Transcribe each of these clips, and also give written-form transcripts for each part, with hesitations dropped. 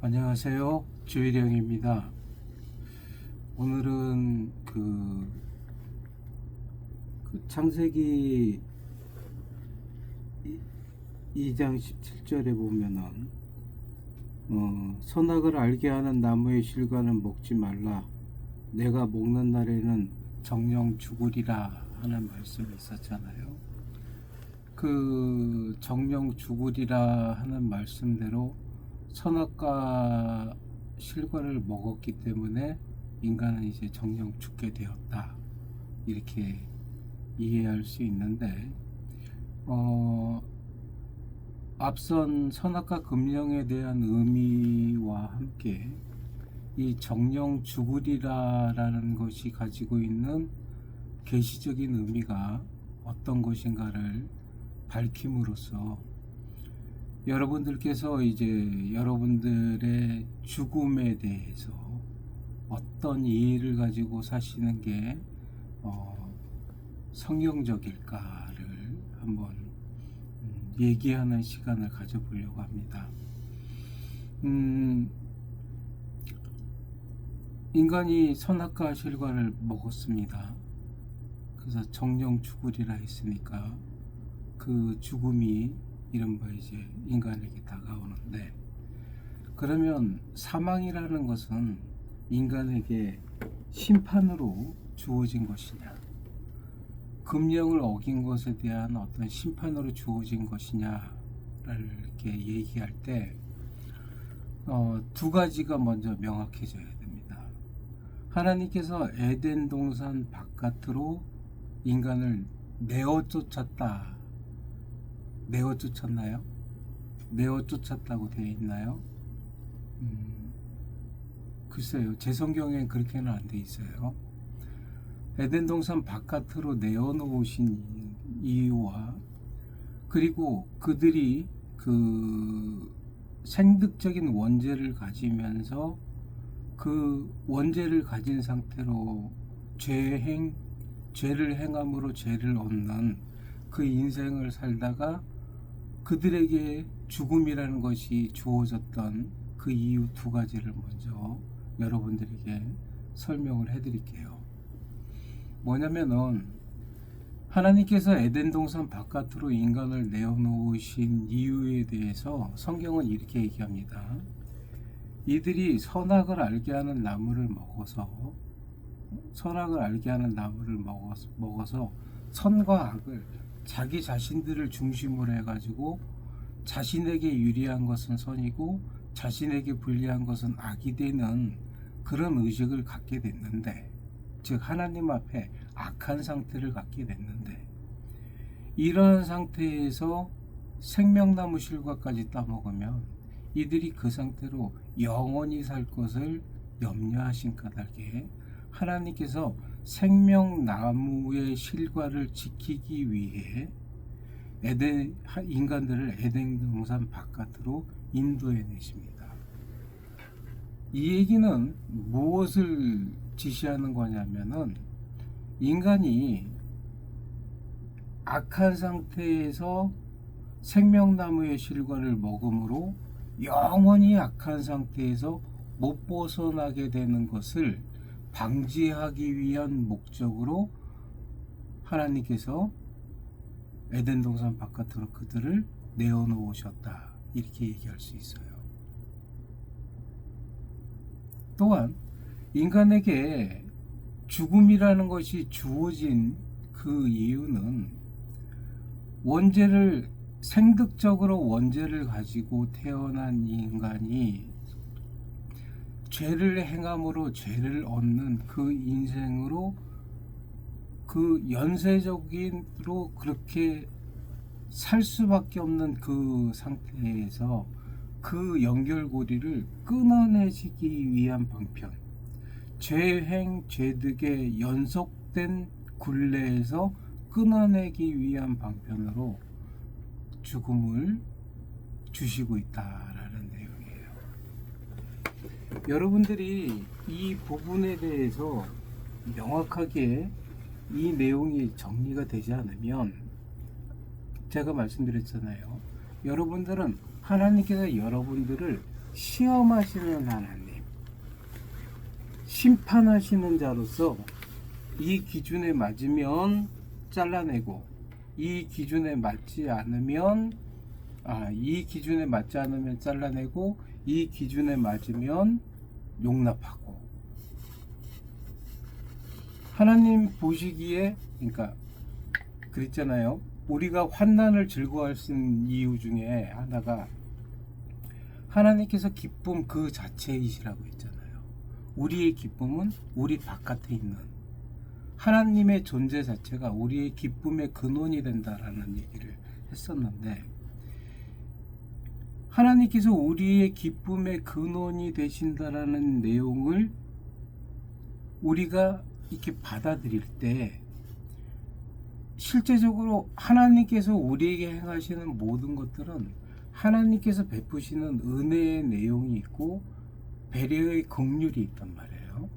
안녕하세요. 주일영입니다. 오늘은 창세기 2장 17절에 보면은 선악을 알게 하는 나무의 실과는 먹지 말라. 내가 먹는 날에는 정령 죽으리라 하는 말씀이 있었잖아요. 그 정령 죽으리라 하는 말씀대로 선악과 실과를 먹었기 때문에 인간은 이제 정령 죽게 되었다, 이렇게 이해할 수 있는데, 앞선 선악과 금령에 대한 의미와 함께 이 정령 죽으리라 라는 것이 가지고 있는 계시적인 의미가 어떤 것인가를 밝힘으로써 여러분들께서 이제 여러분들의 죽음에 대해서 어떤 이해를 가지고 사시는 게 성경적일까를 한번 얘기하는 시간을 가져보려고 합니다. 인간이 선악과 실과를 먹었습니다. 그래서 정령 죽으리라 했으니까 그 죽음이 이른바 이제 인간에게 다가오는데, 그러면 사망이라는 것은 인간에게 심판으로 주어진 것이냐, 금령을 어긴 것에 대한 어떤 심판으로 주어진 것이냐를 이렇게 얘기할 때 두 가지가 먼저 명확해져야 됩니다. 하나님께서 에덴 동산 바깥으로 인간을 내어 쫓았다. 내어 쫓았나요? 내어 쫓았다고 되어 있나요? 글쎄요, 제 성경엔 그렇게는 안 돼 있어요. 에덴 동산 바깥으로 내어 놓으신 이유와, 그리고 그들이 그 생득적인 원죄를 가지면서 그 원죄를 가진 상태로 죄를 행함으로 죄를 얻는 그 인생을 살다가 그들에게 죽음이라는 것이 주어졌던 그 이유 두 가지를 먼저 여러분들에게 설명을 해드릴게요. 뭐냐면은, 하나님께서 에덴 동산 바깥으로 인간을 내어놓으신 이유에 대해서 성경은 이렇게 얘기합니다. 이들이 선악을 알게 하는 나무를 먹어서 선과 악을 자기 자신들을 중심으로 해가지고 자신에게 유리한 것은 선이고 자신에게 불리한 것은 악이 되는 그런 의식을 갖게 됐는데, 즉 하나님 앞에 악한 상태를 갖게 됐는데, 이러한 상태에서 생명나무 실과까지 따먹으면 이들이 그 상태로 영원히 살 것을 염려하신 까닭에 하나님께서 생명나무의 실과를 지키기 위해 인간들을 에덴 동산 바깥으로 인도해 내십니다. 이 얘기는 무엇을 지시하는 거냐면은, 인간이 악한 상태에서 생명나무의 실과를 먹음으로 영원히 악한 상태에서 못 벗어나게 되는 것을 방지하기 위한 목적으로 하나님께서 에덴 동산 바깥으로 그들을 내어놓으셨다, 이렇게 얘기할 수 있어요. 또한 인간에게 죽음이라는 것이 주어진 그 이유는 생득적으로 원죄를 가지고 태어난 인간이 죄를 행함으로 죄를 얻는 그 인생으로, 그 연쇄적으로 그렇게 살 수밖에 없는 그 상태에서 그 연결고리를 끊어내시기 위한 방편, 죄행 죄득의 연속된 굴레에서 끊어내기 위한 방편으로 죽음을 주시고 있다라는 내용이에요. 여러분들이 이 부분에 대해서 명확하게 이 내용이 정리가 되지 않으면, 제가 말씀드렸잖아요, 여러분들은 하나님께서 여러분들을 시험하시는 하나님, 심판하시는 자로서 이 기준에 맞으면 잘라내고, 이 기준에 맞지 않으면 잘라내고, 이 기준에 맞으면 용납하고. 하나님 보시기에, 그러니까 그랬잖아요. 우리가 환난을 즐거워할 수 있는 이유 중에 하나가 하나님께서 기쁨 그 자체이시라고 했잖아요. 우리의 기쁨은 우리 바깥에 있는 하나님의 존재 자체가 우리의 기쁨의 근원이 된다라는 얘기를 했었는데, 하나님께서 우리의 기쁨의 근원이 되신다라는 내용을 우리가 이렇게 받아들일 때, 실제적으로 하나님께서 우리에게 행하시는 모든 것들은 하나님께서 베푸시는 은혜의 내용이 있고 배려의 긍휼이 있단 말이에요.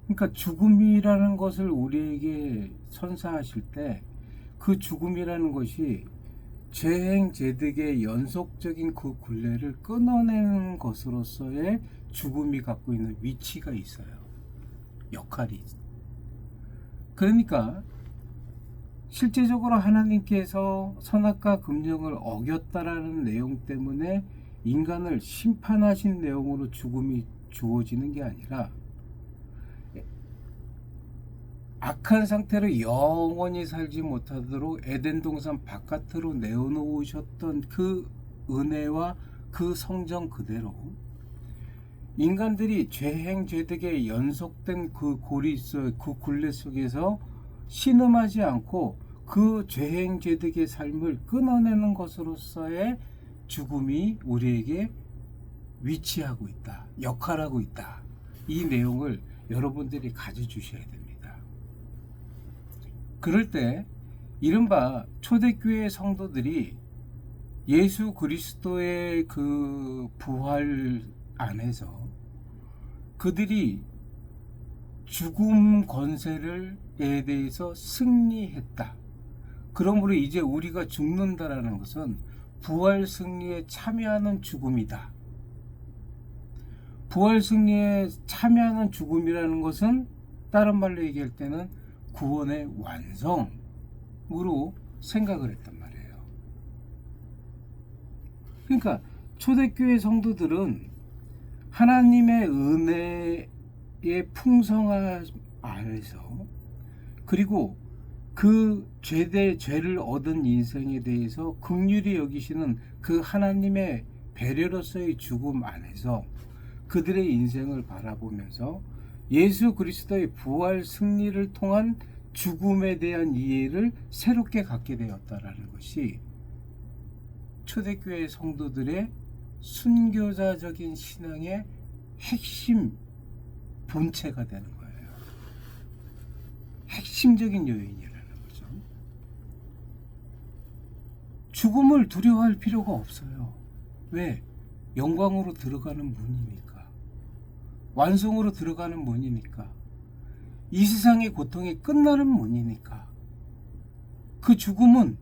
그러니까 죽음이라는 것을 우리에게 선사하실 때, 그 죽음이라는 것이 죄행제득의 연속적인 그 굴레를 끊어내는 것으로서의 죽음이 갖고 있는 위치가 있어요. 역할이 있어요. 그러니까 실제적으로 하나님께서 선악과 금령을 어겼다라는 내용 때문에 인간을 심판하신 내용으로 죽음이 주어지는 게 아니라, 악한 상태로 영원히 살지 못하도록 에덴 동산 바깥으로 내어놓으셨던 그 은혜와 그 성정 그대로 인간들이 죄행죄득의 연속된 그 굴레 속에서 신음하지 않고 그 죄행죄득의 삶을 끊어내는 것으로서의 죽음이 우리에게 위치하고 있다, 역할하고 있다. 이 내용을 여러분들이 가져주셔야 됩니다. 그럴 때 이른바 초대교회 성도들이 예수 그리스도의 그 부활 안에서 그들이 죽음 권세에 대해서 승리했다. 그러므로 이제 우리가 죽는다라는 것은 부활 승리에 참여하는 죽음이다. 부활 승리에 참여하는 죽음이라는 것은 다른 말로 얘기할 때는 구원의 완성으로 생각을 했단 말이에요. 그러니까 초대교회 성도들은 하나님의 은혜의 풍성함 안에서, 그리고 그 죄를 얻은 인생에 대해서 긍휼히 여기시는 그 하나님의 배려로서의 죽음 안에서 그들의 인생을 바라보면서 예수 그리스도의 부활 승리를 통한 죽음에 대한 이해를 새롭게 갖게 되었다라는 것이 초대교회 성도들의 순교자적인 신앙의 핵심 본체가 되는 거예요. 핵심적인 요인이라는 거죠. 죽음을 두려워할 필요가 없어요. 왜? 영광으로 들어가는 문이니까. 완성으로 들어가는 문이니까. 이 세상의 고통이 끝나는 문이니까. 그 죽음은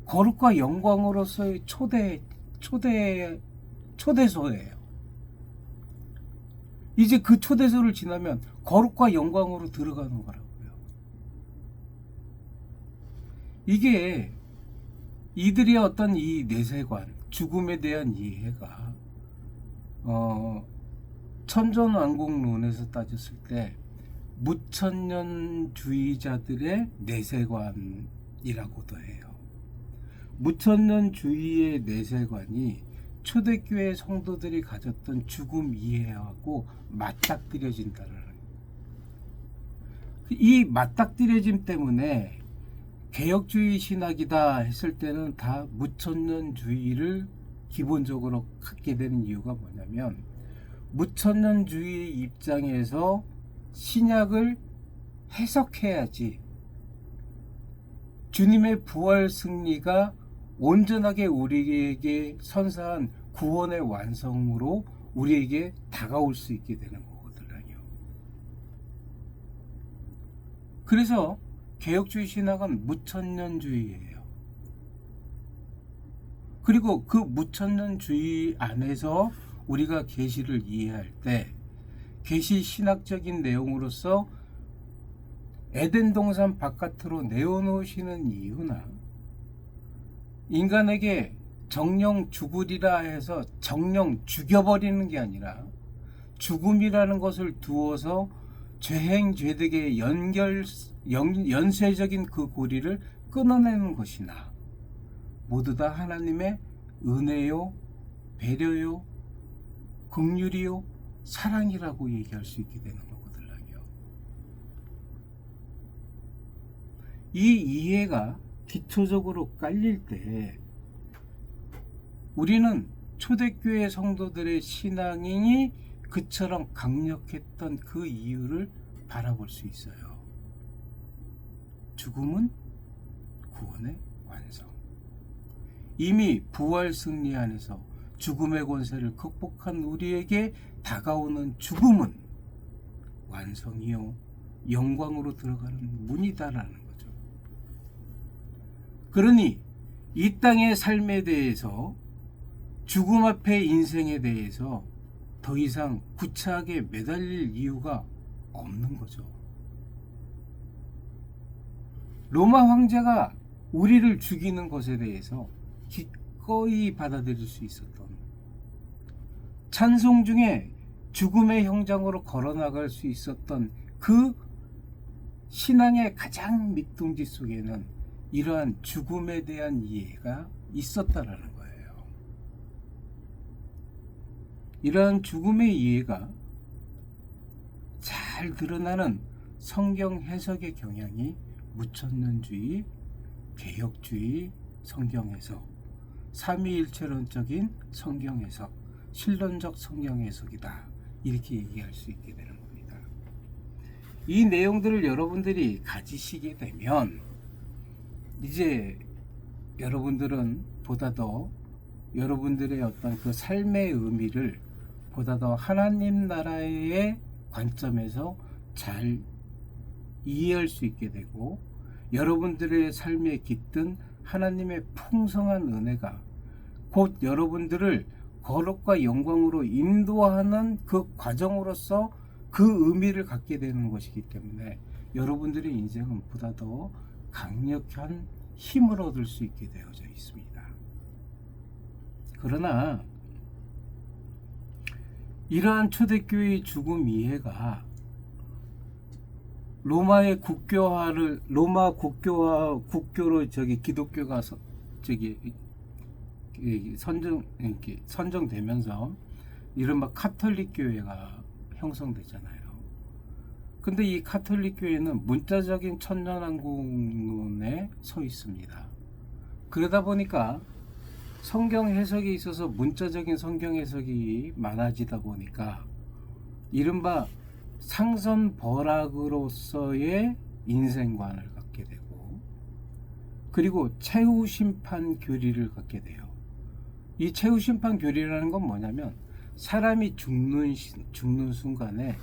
거룩과 영광으로서의 초대소예요. 이제 그 초대소를 지나면 거룩과 영광으로 들어가는 거라고요. 이게 이들의 어떤 이 내세관, 죽음에 대한 이해가 천전왕국론에서 따졌을 때 무천년주의자들의 내세관이라고도 해요. 무천년주의의 내세관이 초대교회 성도들이 가졌던 죽음 이해하고 맞닥뜨려진다는, 이 맞닥뜨려짐 때문에 개혁주의 신학이다 했을 때는 다 무천년주의를 기본적으로 갖게 되는 이유가 뭐냐면, 무천년주의 입장에서 신약을 해석해야지 주님의 부활 승리가 온전하게 우리에게 선사한 구원의 완성으로 우리에게 다가올 수 있게 되는 거거든요. 그래서 개혁주의 신학은 무천년주의예요. 그리고 그 무천년주의 안에서 우리가 계시를 이해할 때 계시 신학적인 내용으로서 에덴 동산 바깥으로 내어놓으시는 이유나 인간에게 정령 죽으리라 해서 정령 죽여버리는 게 아니라 죽음이라는 것을 두어서 죄행 죄득의 연쇄적인 그 고리를 끊어내는 것이나 모두 다 하나님의 은혜요, 배려요, 긍휼이요, 사랑이라고 얘기할 수 있게 되는 거거든요. 이 이해가 기초적으로 깔릴 때 우리는 초대교회 성도들의 신앙이 그처럼 강력했던 그 이유를 바라볼 수 있어요. 죽음은 구원의 완성. 이미 부활 승리 안에서 죽음의 권세를 극복한 우리에게 다가오는 죽음은 완성이요, 영광으로 들어가는 문이다라는 거죠. 그러니 이 땅의 삶에 대해서, 죽음 앞의 인생에 대해서 더 이상 구차하게 매달릴 이유가 없는 거죠. 로마 황제가 우리를 죽이는 것에 대해서 기꺼이 받아들일 수 있었던, 찬송 중에 죽음의 형장으로 걸어나갈 수 있었던 그 신앙의 가장 밑둥지 속에는 이러한 죽음에 대한 이해가 있었다라는 거예요. 이러한 죽음의 이해가 잘 드러나는 성경 해석의 경향이 무천년주의, 개혁주의 성경 해석, 삼위일체론적인 성경 해석, 신론적 성경 해석이다, 이렇게 얘기할 수 있게 되는 겁니다. 이 내용들을 여러분들이 가지시게 되면 이제 여러분들은 보다 더 여러분들의 어떤 그 삶의 의미를 보다 더 하나님 나라의 관점에서 잘 이해할 수 있게 되고, 여러분들의 삶에 깃든 하나님의 풍성한 은혜가 곧 여러분들을 거룩과 영광으로 인도하는 그 과정으로서 그 의미를 갖게 되는 것이기 때문에 여러분들의 인생은 보다 더 강력한 힘을 얻을 수 있게 되어져 있습니다. 그러나 이러한 초대교회의 죽음 이해가 로마의 국교화를, 로마 국교로 기독교가 선정되면서 이른바 카톨릭 교회가 형성되잖아요. 근데 이 카톨릭 교회는 문자적인 천년왕국론에 서 있습니다. 그러다 보니까 성경 해석에 있어서 문자적인 성경 해석이 많아지다 보니까 이른바 상선벌악으로서의 인생관을 갖게 되고, 그리고 최후심판 교리를 갖게 돼요. 이 최후심판 교리라는 건 뭐냐면 사람이 죽는 순간에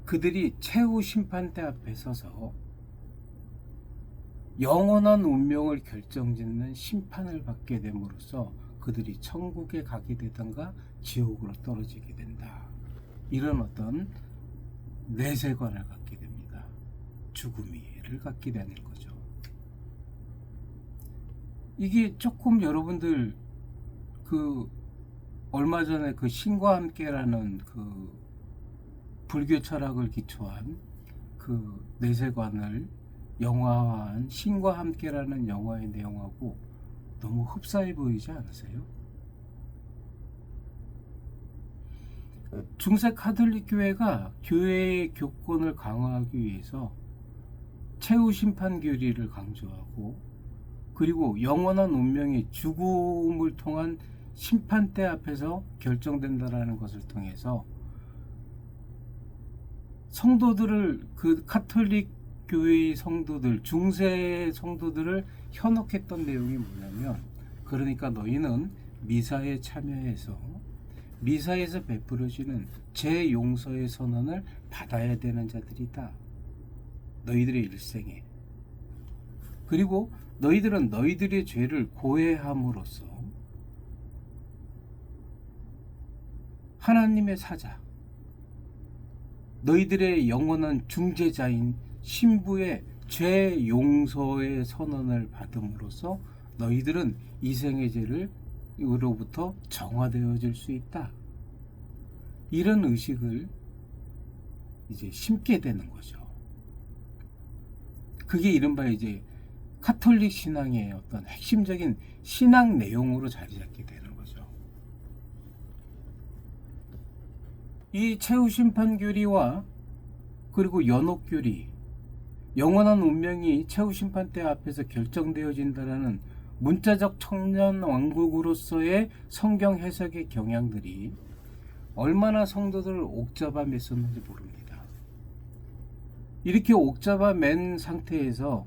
그들이 최후심판대 앞에 서서 영원한 운명을 결정짓는 심판을 받게 됨으로써 그들이 천국에 가게 되던가 지옥으로 떨어지게 된다, 이런 어떤 내세관을 갖게 됩니다. 죽음이를 갖게 되는 거죠. 이게 조금 여러분들 그 얼마 전에 그 신과 함께라는 그 불교 철학을 기초한 그 내세관을 영화화한 신과 함께라는 영화의 내용하고 너무 흡사해 보이지 않으세요? 중세 카톨릭 교회가 교회의 교권을 강화하기 위해서 최후심판 교리를 강조하고, 그리고 영원한 운명이 죽음을 통한 심판대 앞에서 결정된다라는 것을 통해서 성도들을, 그 카톨릭 교회의 성도들, 중세 성도들을 현혹했던 내용이 뭐냐면, 그러니까 너희는 미사에 참여해서 미사에서 베풀어지는 제 용서의 선언을 받아야 되는 자들이다, 너희들의 일생에. 그리고 너희들은 너희들의 죄를 고해함으로써 하나님의 사자, 너희들의 영원한 중재자인 신부의 죄 용서의 선언을 받음으로써 너희들은 이생의 죄를 으로부터 정화되어질 수 있다. 이런 의식을 이제 심게 되는 거죠. 그게 이른바 이제 카톨릭 신앙의 어떤 핵심적인 신앙 내용으로 자리 잡게 되는 거죠. 이 최후심판교리와 그리고 연옥교리, 영원한 운명이 최후심판대 앞에서 결정되어진다라는 문자적 청년 왕국으로서의 성경 해석의 경향들이 얼마나 성도들을 옥잡아 맸었는지 모릅니다. 이렇게 옥잡아 맨 상태에서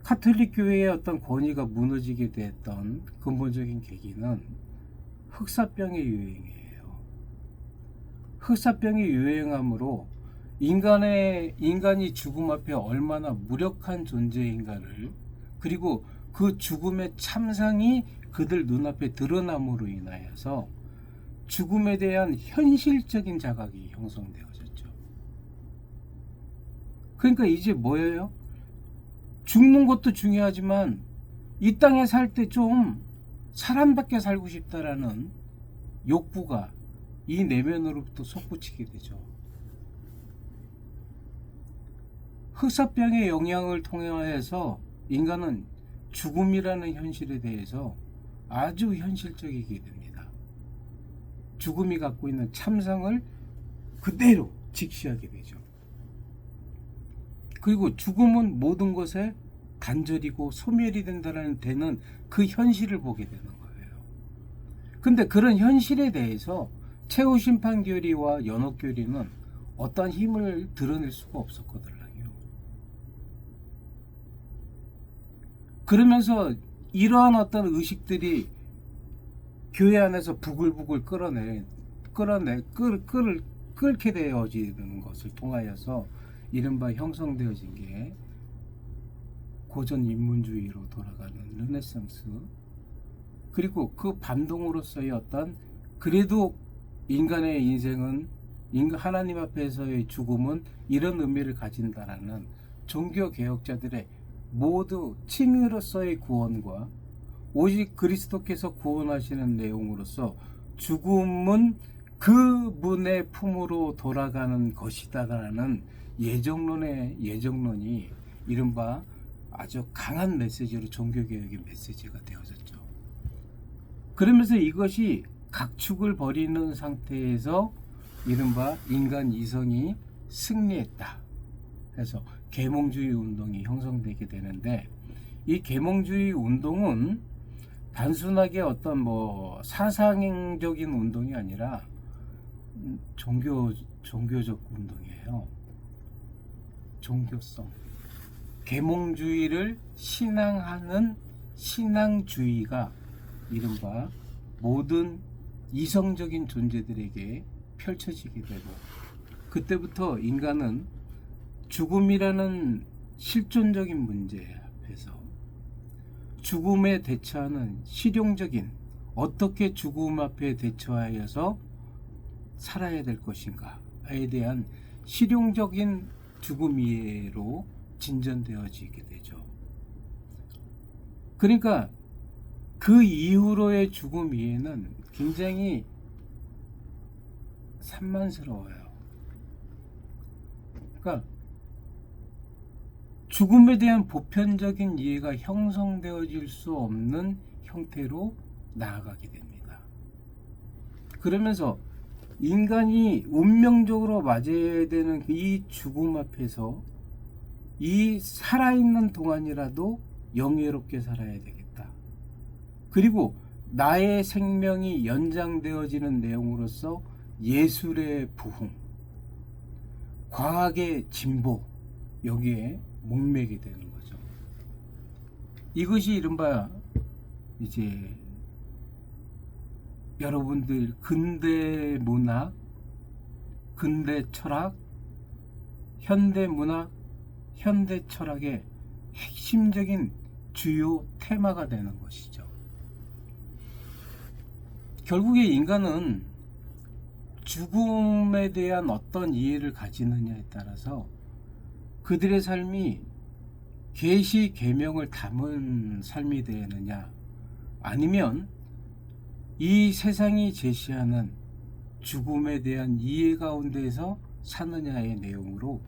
카톨릭 교회의 어떤 권위가 무너지게 됐던 근본적인 계기는 흑사병의 유행이에요. 흑사병이 유행함으로 인간이 죽음 앞에 얼마나 무력한 존재인가를, 그리고 그 죽음의 참상이 그들 눈앞에 드러남으로 인하여서 죽음에 대한 현실적인 자각이 형성되어졌죠. 그러니까 이제 뭐예요? 죽는 것도 중요하지만 이 땅에 살 때 좀 사람답게 살고 싶다라는 욕구가 이 내면으로부터 솟구치게 되죠. 흑사병의 영향을 통해서 인간은 죽음이라는 현실에 대해서 아주 현실적이게 됩니다. 죽음이 갖고 있는 참상을 그대로 직시하게 되죠. 그리고 죽음은 모든 것에 단절이고 소멸이 된다는 데는 그 현실을 보게 되는 거예요. 근데 그런 현실에 대해서 최후심판교리와 연옥교리는 어떠한 힘을 드러낼 수가 없었거든요. 그러면서 이러한 어떤 의식들이 교회 안에서 부글부글 끓게 되어지는 것을 통하여서 이른바 형성되어진 게 고전 인문주의로 돌아가는 르네상스, 그리고 그 반동으로서의 어떤, 그래도 인간의 인생은 하나님 앞에서의 죽음은 이런 의미를 가진다라는 종교개혁자들의 모두 칭의로서의 구원과 오직 그리스도께서 구원하시는 내용으로서 죽음은 그분의 품으로 돌아가는 것이다라는 예정론이 이른바 아주 강한 메시지로 종교개혁의 메시지가 되어졌죠. 그러면서 이것이 각축을 벌이는 상태에서 이른바 인간 이성이 승리했다 해서 계몽주의 운동이 형성되게 되는데, 이 계몽주의 운동은 단순하게 어떤 뭐 사상적인 운동이 아니라 종교적 운동이에요. 종교성. 계몽주의를 신앙하는 신앙주의가 이른바 모든 이성적인 존재들에게 펼쳐지게 되고, 그때부터 인간은 죽음이라는 실존적인 문제 앞에서 죽음에 대처하는 실용적인, 어떻게 죽음 앞에 대처하여서 살아야 될 것인가에 대한 실용적인 죽음 이해로 진전되어지게 되죠. 그러니까 그 이후로의 죽음 이해는 굉장히 산만스러워요. 그러니까 죽음에 대한 보편적인 이해가 형성되어질 수 없는 형태로 나아가게 됩니다. 그러면서 인간이 운명적으로 맞아야 되는 이 죽음 앞에서 이 살아있는 동안이라도 영예롭게 살아야 되겠다. 그리고 나의 생명이 연장되어지는 내용으로서 예술의 부흥, 과학의 진보, 여기에 목매게 되는 거죠. 이것이 이른바 이제 여러분들 근대 문학, 근대 철학, 현대 문학, 현대 철학의 핵심적인 주요 테마가 되는 것이죠. 결국에 인간은 죽음에 대한 어떤 이해를 가지느냐에 따라서 그들의 삶이 계시 계명을 담은 삶이 되느냐, 아니면 이 세상이 제시하는 죽음에 대한 이해 가운데에서 사느냐의 내용으로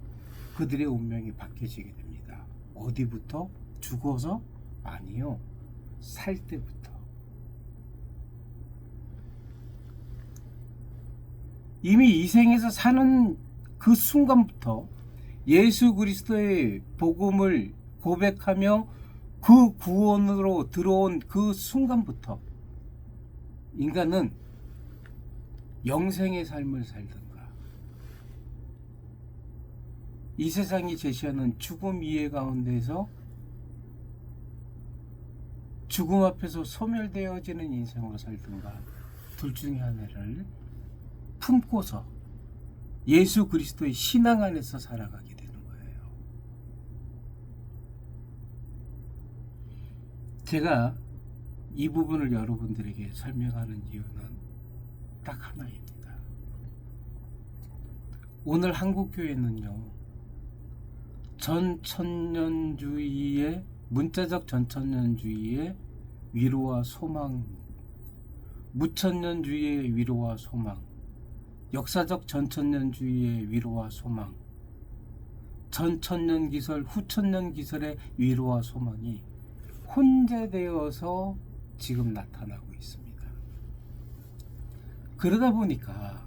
그들의 운명이 바뀌어지게 됩니다. 어디부터? 죽어서? 아니요, 살 때부터. 이미 이 생에서 사는 그 순간부터 예수 그리스도의 복음을 고백하며 그 구원으로 들어온 그 순간부터 인간은 영생의 삶을 살든가, 이 세상이 제시하는 죽음 이해 가운데서 죽음 앞에서 소멸되어지는 인생으로 살든가, 둘 중에 하나를 품고서 예수 그리스도의 신앙 안에서 살아가게 되는 거예요. 제가 이 부분을 여러분들에게 설명하는 이유는 딱 하나입니다. 오늘 한국교회는요, 전천년주의의, 문자적 전천년주의의 위로와 소망, 무천년주의의 위로와 소망, 역사적 전천년주의의 위로와 소망, 전천년기설, 후천년기설의 위로와 소망이 혼재되어서 지금 나타나고 있습니다. 그러다 보니까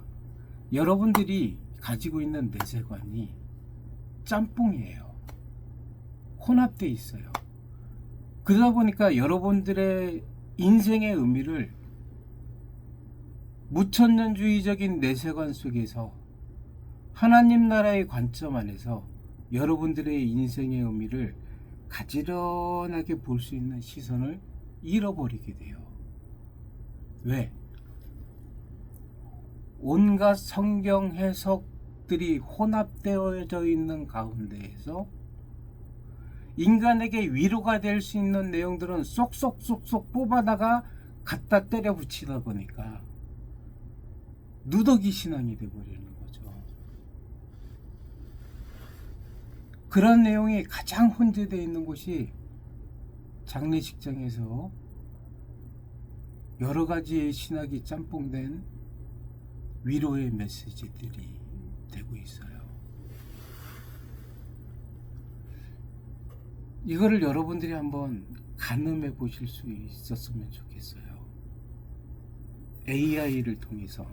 여러분들이 가지고 있는 내세관이 짬뽕이에요. 혼합되어 있어요. 그러다 보니까 여러분들의 인생의 의미를 무천년주의적인 내세관 속에서 하나님 나라의 관점 안에서 여러분들의 인생의 의미를 가지런하게 볼 수 있는 시선을 잃어버리게 돼요. 왜? 온갖 성경 해석들이 혼합되어져 있는 가운데에서 인간에게 위로가 될 수 있는 내용들은 쏙쏙쏙쏙 뽑아다가 갖다 때려 붙이다 보니까 누더기 신앙이 되어버리는 거죠. 그런 내용이 가장 혼재되어 있는 곳이 장례식장에서 여러 가지의 신학이 짬뽕된 위로의 메시지들이 되고 있어요. 이거를 여러분들이 한번 가늠해 보실 수 있었으면 좋겠어요. AI를 통해서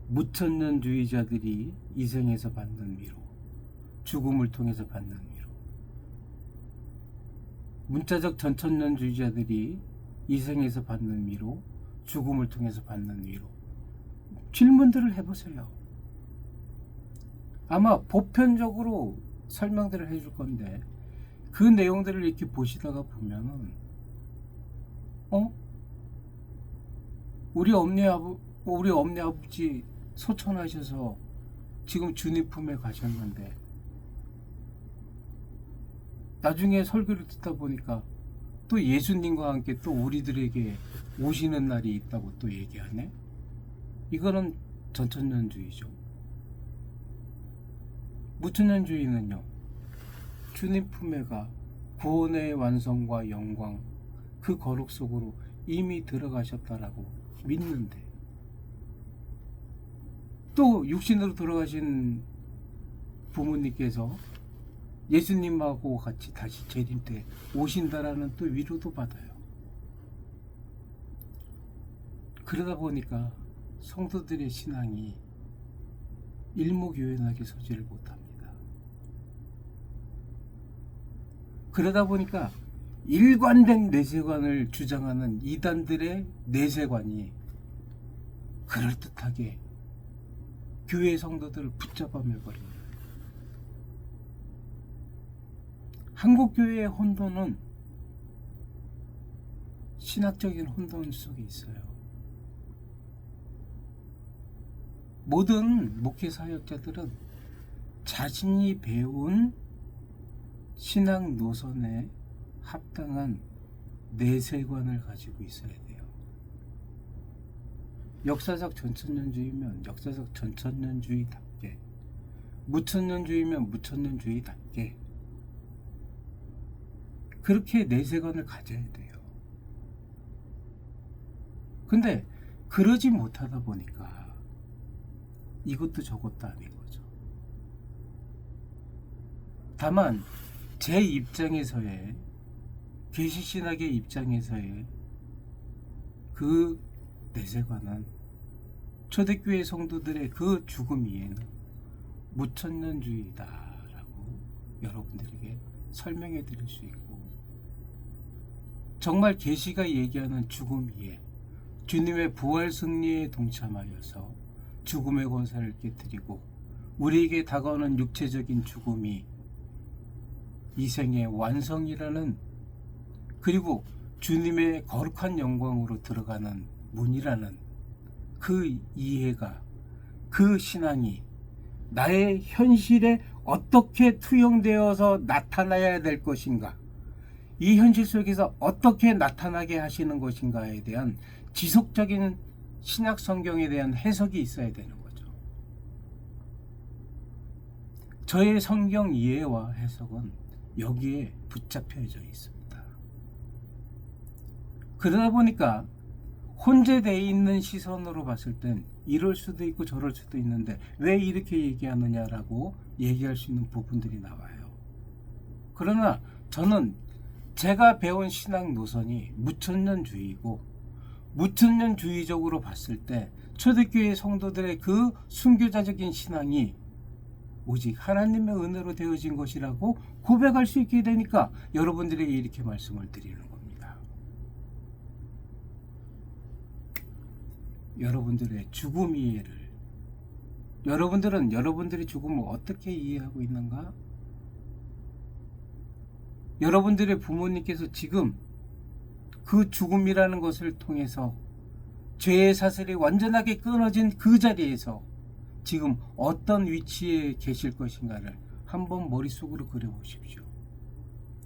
무천년주의자들이 이 생에서 받는 위로, 죽음을 통해서 받는 위로, 문자적 전천년주의자들이 이 생에서 받는 위로, 죽음을 통해서 받는 위로, 질문들을 해보세요. 아마 보편적으로 설명들을 해줄 건데 그 내용들을 이렇게 보시다가 보면은 우리 엄니 아버지 소천하셔서 지금 주님 품에 가셨는데 나중에 설교를 듣다 보니까 또 예수님과 함께 또 우리들에게 오시는 날이 있다고 또 얘기하네. 이거는 전천년주의죠. 무천년주의는요, 주님 품에가 구원의 완성과 영광, 그 거룩 속으로 이미 들어가셨다라고 믿는데, 또 육신으로 돌아가신 부모님께서 예수님하고 같이 다시 재림 때 오신다라는 또 위로도 받아요. 그러다 보니까 성도들의 신앙이 일목요연하게 서지를 못합니다. 그러다 보니까 일관된 내세관을 주장하는 이단들의 내세관이 그럴듯하게 교회 성도들을 붙잡아 매버립니다. 한국교회의 혼돈은 신학적인 혼돈 속에 있어요. 모든 목회 사역자들은 자신이 배운 신학 노선에 합당한 내세관을 가지고 있어야 돼요. 역사적 전천년주의면 역사적 전천년주의답게, 무천년주의면 무천년주의답게 그렇게 내세관을 가져야 돼요. 근데 그러지 못하다 보니까 이것도 저것도 아닌 거죠. 다만 제 입장에서의, 계시신학의 입장에서의 그 내세관은 초대교회 성도들의 그 죽음 이해는 무천년주의다라고 여러분들에게 설명해 드릴 수 있고, 정말 계시가 얘기하는 죽음 이해, 주님의 부활 승리에 동참하여서 죽음의 권세를 깨뜨리고 우리에게 다가오는 육체적인 죽음이 이생의 완성이라는, 그리고 주님의 거룩한 영광으로 들어가는 문이라는 그 이해가, 그 신앙이 나의 현실에 어떻게 투영되어서 나타나야 될 것인가, 이 현실 속에서 어떻게 나타나게 하시는 것인가에 대한 지속적인 신약 성경에 대한 해석이 있어야 되는 거죠. 저의 성경 이해와 해석은 여기에 붙잡혀져 있습니다. 그러다 보니까 혼재되어 있는 시선으로 봤을 땐 이럴 수도 있고 저럴 수도 있는데 왜 이렇게 얘기하느냐라고 얘기할 수 있는 부분들이 나와요. 그러나 저는 제가 배운 신앙 노선이 무천년주의이고, 무천년주의적으로 봤을 때 초대교회 성도들의 그 순교자적인 신앙이 오직 하나님의 은혜로 되어진 것이라고 고백할 수 있게 되니까 여러분들에게 이렇게 말씀을 드리는 겁니다. 여러분들의 죽음 이해를, 여러분들은 여러분들의 죽음을 어떻게 이해하고 있는가? 여러분들의 부모님께서 지금 그 죽음이라는 것을 통해서 죄의 사슬이 완전하게 끊어진 그 자리에서 지금 어떤 위치에 계실 것인가를 한번 머릿속으로 그려보십시오.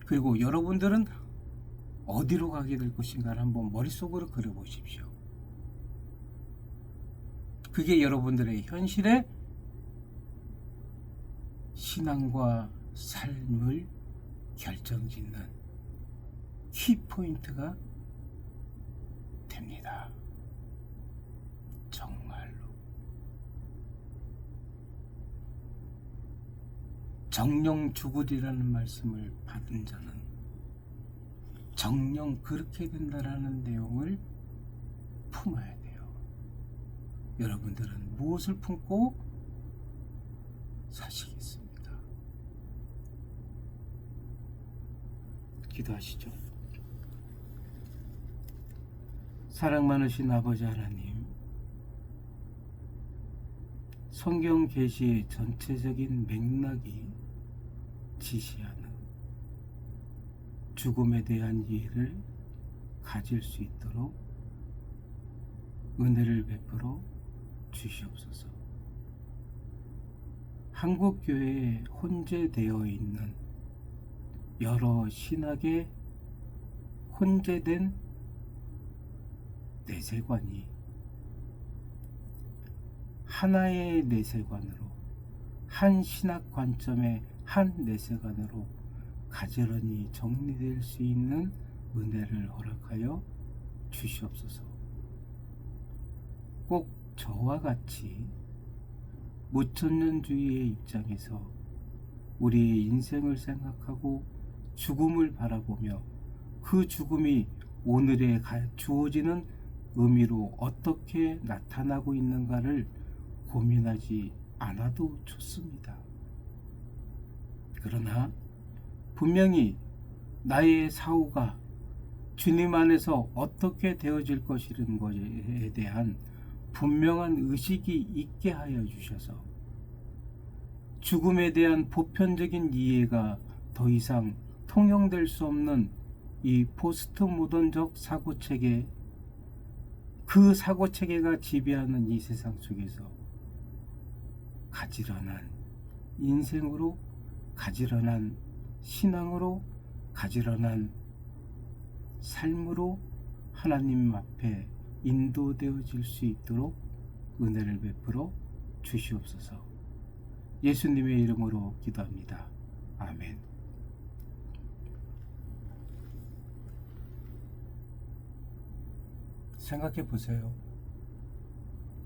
그리고 여러분들은 어디로 가게 될 것인가를 한번 머릿속으로 그려보십시오. 그게 여러분들의 현실의 신앙과 삶을 결정짓는 키포인트가 됩니다. 정말로. 정령 죽으리라는 말씀을 받은 자는 정령 그렇게 된다라는 내용을 품어야 돼요. 여러분들은 무엇을 품고 사시겠습니까? 기도하시죠. 사랑 많으신 아버지 하나님, 성경 계시의 전체적인 맥락이 지시하는 죽음에 대한 이해를 가질 수 있도록 은혜를 베풀어 주시옵소서. 한국교회에 혼재되어 있는 여러 신학의 혼재된 내세관이 하나의 내세관으로, 한 신학 관점의 한 내세관으로 가지런히 정리될 수 있는 은혜를 허락하여 주시옵소서. 꼭 저와 같이 무천년주의의 입장에서 우리의 인생을 생각하고 죽음을 바라보며 그 죽음이 오늘에 주어지는 의미로 어떻게 나타나고 있는가를 고민하지 않아도 좋습니다. 그러나 분명히 나의 사후가 주님 안에서 어떻게 되어질 것이라는 것에 대한 분명한 의식이 있게 하여 주셔서 죽음에 대한 보편적인 이해가 더 이상 통용될 수 없는 이 포스트 모던적 사고체계, 그 사고체계가 지배하는 이 세상 속에서 가지런한 인생으로, 가지런한 신앙으로, 가지런한 삶으로 하나님 앞에 인도되어질 수 있도록 은혜를 베풀어 주시옵소서. 예수님의 이름으로 기도합니다. 아멘. 생각해 보세요.